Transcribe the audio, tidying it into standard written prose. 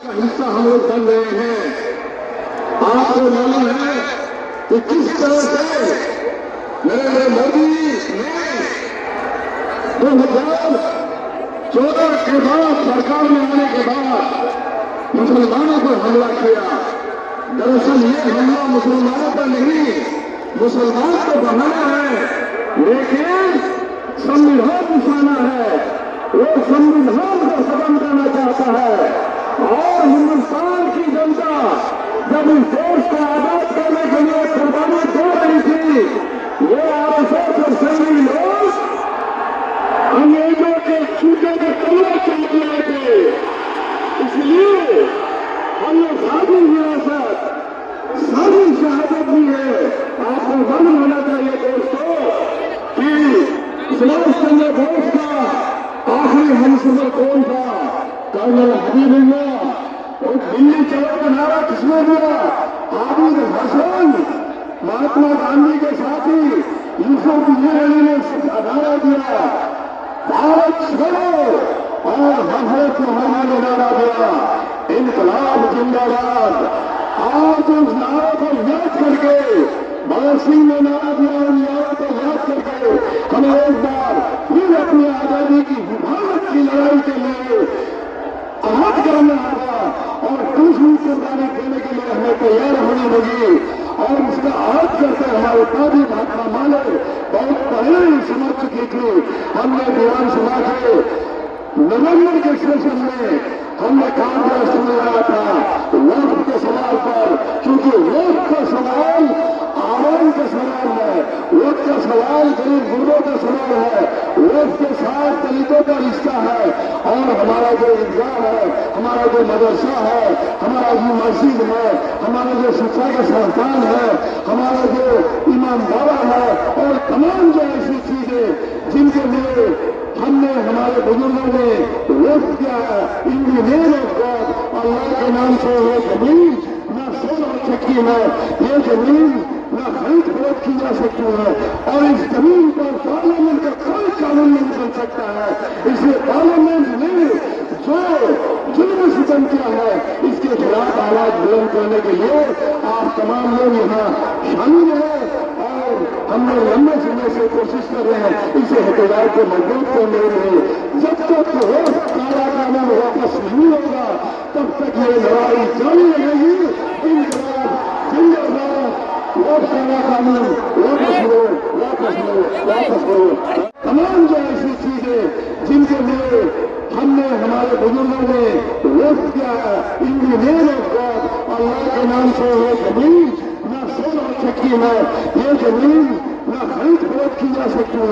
کا حصہ ہم لوگ بن رہے ہیں. آپ کو معلوم ہے کہ کس طرح سے نریندر مودی نے 2014 کے بعد سرکار میں آنے کے بعد مسلمانوں پر حملہ کیا. دراصل یہ حملہ مسلمانوں پر نہیں، مسلمان کو بنانا ہے، لیکن سنویدھان دشمنا ہے. وہ سنویدھان کو ختم کرنا چاہتا ہے. اور ہندوستان کی جنتا جب اس دیش کو آزاد کرنے کے لیے قربانی دے رہی تھی، یہ RSS اور سنگھی لوگ انگریزوں کے چھوٹے کے کمرے چاہتے رہے تھے. اس لیے ہم نے ساری وراثت، ساری شہادت دی ہے. آپ کو معلوم ہونا چاہیے دوستوں کہ سبھاش چندر بوس کا آخری ہمسفر کون تھا؟ کرنل حبیب اللہ. وہ دلی چلو کا نعرہ کس نے دیا؟ عابد حسن، مہاتما گاندھی کے ساتھی یوسف علی نے نعرہ دیا. بھارت چھوڑو، اور حضرت محمد نے نعرہ دیا انقلاب زندہ باد. آج اس نعرے کو یاد کر کے بھگت سنگھ نے نعرہ دیا، ان نعروں کو یاد کر کے ہمیں ایک بار پھر اپنی آزادی کی حفاظت کی لڑائی کے لیے عہد کرنا ہوگا اور دوسری قربانی دینے کے لیے ہمیں تیار ہونی ہوگی. اور اس کا عہد کرتے ہمارے دادی مہاتما مانے بہت پہلے ہی سمرپت کی تھی. ہم نے دیوان سنا کے نومبر کے سیشن میں ہم نے کانگریس سنایا تھا ووٹ کے سوال پر، کیونکہ ووٹ کا سوال عوام کا سوال ہے، ووٹ کا سوال غریب غربوں کا سوال ہے، ووٹ کے ساتھ دلتوں کا رشتہ ہے. اور ہمارا جو عیدگاہ ہے، ہمارا جو مدرسہ ہے، ہمارا جو مسجد ہے، ہمارا جو شکشا کا سنستان ہے، ہمارا جو امام باڑہ ہے، اور تمام جو ایسی چیزیں جن کے لیے ہم نے ہمارے بزرگوں نے ووٹ کیا ہے، ان دی نیم آف گاڈ، اللہ کے نام سے یہ زمین نہ سود ہو سکتی ہے، یہ زمین نہ خرید فروخت کی جا سکتی ہے. اور اس زمین پر پارلیمنٹ کا کوئی قانون نہیں بن سکتا ہے. اس لیے پارلیمنٹ نے جو ظلم ستم کیا ہے اس کے خلاف آواز بلند کرنے کے لیے آپ تمام لوگ یہاں شامل ہیں. اور ہم نے لمبے سمے سے کوشش کر رہے ہیں اسے احتجاج کو مضبوط کرنے کے لیے. جب تک وہ کالا قانون واپس نہیں ہوگا تب تک یہ لڑائی جاری رہے گی. انقلاب زندہ باد، ووٹ کالا قانون واپس لو، واپس لو، واپس لو. تمام جو ایسی چیزیں جن کے لیے ہم نے ہمارے بزرگوں نے ووٹ کیا ہے، ان دی نیم آف گاڈ، اللہ کے نام سے یہ زمین نہ سود ہو سکتی ہے، یہ زمین نہ خرید فروخت کی جا سکتی ہے.